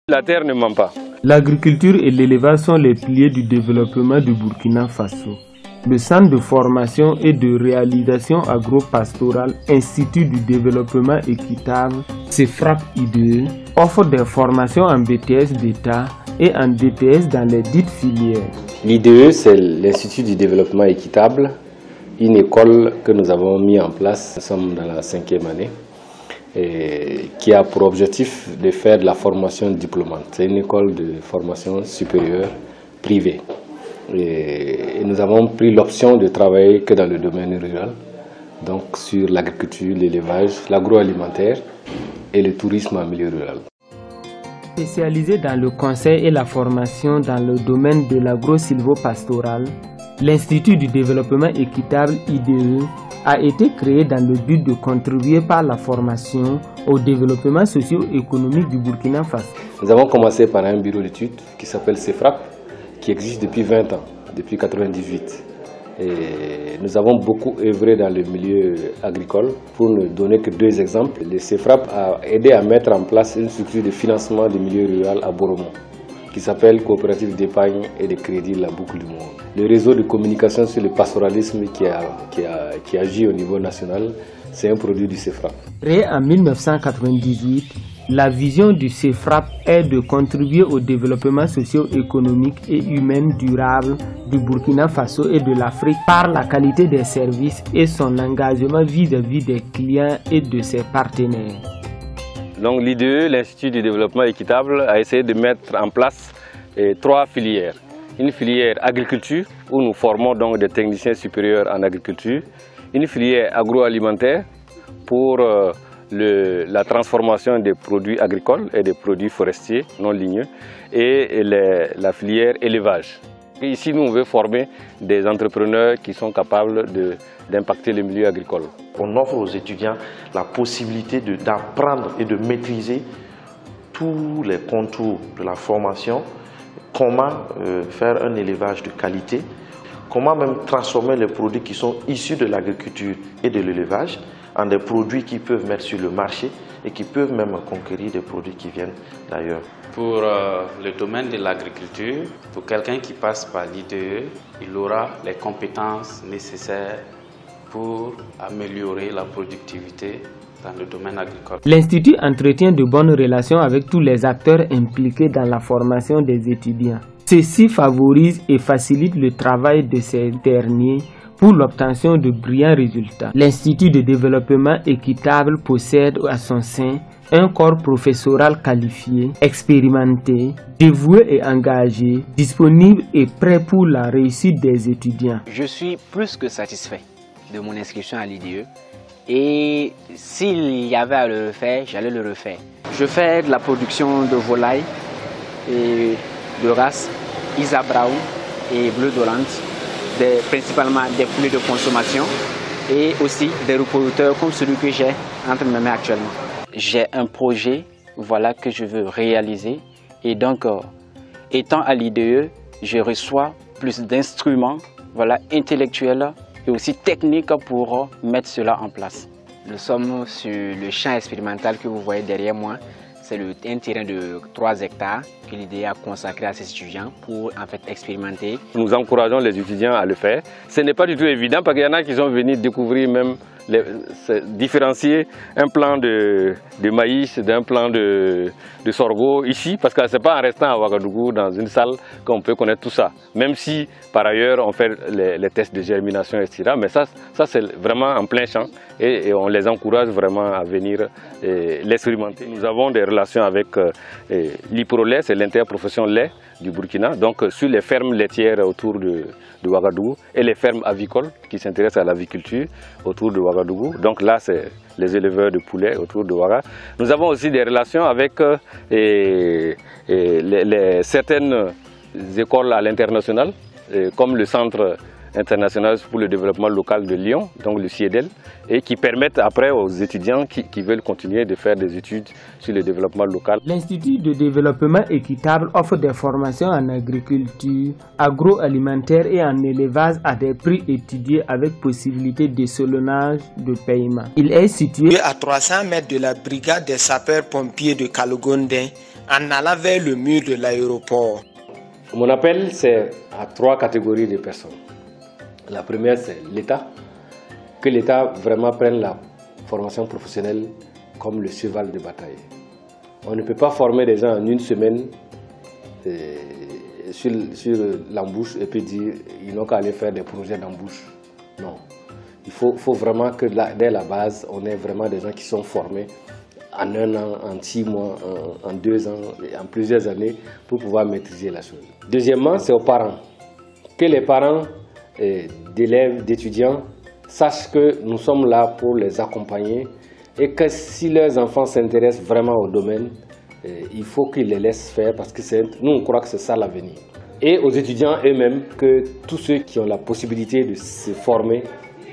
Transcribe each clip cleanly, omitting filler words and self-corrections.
La terre ne ment pas. L'agriculture et l'élevage sont les piliers du développement du Burkina Faso. Le Centre de formation et de réalisation agro-pastorale Institut du développement équitable, CEFRAP IDE, offre des formations en BTS d'État et en DTS dans les dites filières. L'IDE, c'est l'Institut du développement équitable, une école que nous avons mis en place, nous sommes dans la 5e année, et qui a pour objectif de faire de la formation diplômante. C'est une école de formation supérieure privée. Et nous avons pris l'option de travailler que dans le domaine rural, donc sur l'agriculture, l'élevage, l'agroalimentaire et le tourisme en milieu rural. Spécialisé dans le conseil et la formation dans le domaine de l'agro-silvopastoral, l'Institut du développement équitable IDE a été créé dans le but de contribuer par la formation au développement socio-économique du Burkina Faso. Nous avons commencé par un bureau d'études qui s'appelle CEFRAP, qui existe depuis 20 ans, depuis 1998. Et nous avons beaucoup œuvré dans le milieu agricole. Pour ne donner que 2 exemples, le CEFRAP a aidé à mettre en place une structure de financement du milieu rural à Boromont, qui s'appelle Coopérative d'épargne et de crédit La Boucle du Monde. Le réseau de communication sur le pastoralisme qui agit au niveau national, c'est un produit du CEFRAP. Créé en 1998, la vision du CEFRAP est de contribuer au développement socio-économique et humain durable du Burkina Faso et de l'Afrique par la qualité des services et son engagement vis-à-vis des clients et de ses partenaires. Donc l'IDE, l'Institut du développement équitable, a essayé de mettre en place 3 filières. Une filière agriculture, où nous formons donc des techniciens supérieurs en agriculture. Une filière agroalimentaire pour la transformation des produits agricoles et des produits forestiers non ligneux. Et la filière élevage. Et ici, nous, on veut former des entrepreneurs qui sont capables d'impacter le milieu agricole. On offre aux étudiants la possibilité d'apprendre et de maîtriser tous les contours de la formation, comment faire un élevage de qualité, comment même transformer les produits qui sont issus de l'agriculture et de l'élevage en des produits qui peuvent mettre sur le marché et qui peuvent même conquérir des produits qui viennent d'ailleurs. Pour le domaine de l'agriculture, pour quelqu'un qui passe par l'IDE, il aura les compétences nécessaires pour améliorer la productivité dans le domaine agricole. L'Institut entretient de bonnes relations avec tous les acteurs impliqués dans la formation des étudiants. Ceci favorise et facilite le travail de ces derniers pour l'obtention de brillants résultats. L'Institut de développement équitable possède à son sein un corps professoral qualifié, expérimenté, dévoué et engagé, disponible et prêt pour la réussite des étudiants. Je suis plus que satisfait de mon inscription à l'IDE et s'il y avait à le refaire, j'allais le refaire. Je fais de la production de volailles et de race Isa Brown et Bleu Dolante, principalement des poulets de consommation et aussi des reproducteurs comme celui que j'ai entre mes mains actuellement. J'ai un projet que je veux réaliser et donc étant à l'IDE, je reçois plus d'instruments intellectuels et aussi techniques pour mettre cela en place. Nous sommes sur le champ expérimental que vous voyez derrière moi. C'est un terrain de 3 hectares que l'IDE a consacré à ses étudiants pour en fait expérimenter. Nous encourageons les étudiants à le faire. Ce n'est pas du tout évident parce qu'il y en a qui sont venus découvrir même différencier un plant de maïs d'un plant de sorgho ici, parce que ce n'est pas en restant à Ouagadougou dans une salle qu'on peut connaître tout ça. Même si par ailleurs on fait les tests de germination, etc. Mais ça c'est vraiment en plein champ et on les encourage vraiment à venir l'expérimenter. Nous avons des relations avec l'IPROLait, c'est l'interprofession lait du Burkina, donc sur les fermes laitières autour de Ouagadougou et les fermes avicoles qui s'intéressent à l'aviculture autour de Ouagadougou. Donc là, c'est les éleveurs de poulets autour de Ouaga. Nous avons aussi des relations avec certaines écoles à l'international, comme le Centre international pour le développement local de Lyon, donc le CIEDEL, et qui permettent après aux étudiants qui veulent continuer de faire des études sur le développement local. L'Institut de développement équitable offre des formations en agriculture, agroalimentaire et en élevage à des prix étudiés avec possibilité d'échelonnage de paiement. Il est situé à 300 mètres de la brigade des sapeurs-pompiers de Kalogondin, en allant vers le mur de l'aéroport. Mon appel, c'est à 3 catégories de personnes. La première, c'est l'État. Que l'État vraiment prenne la formation professionnelle comme le cheval de bataille. On ne peut pas former des gens en une semaine sur l'embauche et puis dire ils n'ont qu'à aller faire des projets d'embauche. Non. Il faut vraiment que dès la base, on ait vraiment des gens qui sont formés en 1 an, en 6 mois, en 2 ans, en plusieurs années pour pouvoir maîtriser la chose. Deuxièmement, c'est aux parents. Que les parents d'élèves, d'étudiants sachent que nous sommes là pour les accompagner et que si leurs enfants s'intéressent vraiment au domaine, il faut qu'ils les laissent faire parce que nous on croit que c'est ça l'avenir. Et aux étudiants eux-mêmes, que tous ceux qui ont la possibilité de se former,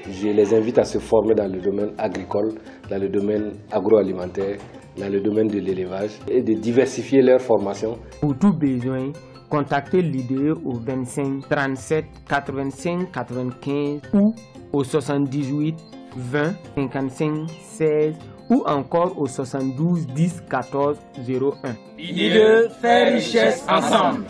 je les invite à se former dans le domaine agricole, dans le domaine agroalimentaire, dans le domaine de l'élevage et de diversifier leur formation. Pour tout besoin, contactez l'IDE au 25 37 85 95 ou au 78 20 55 16 ou encore au 72 10 14 01. L'IDE fait richesse ensemble.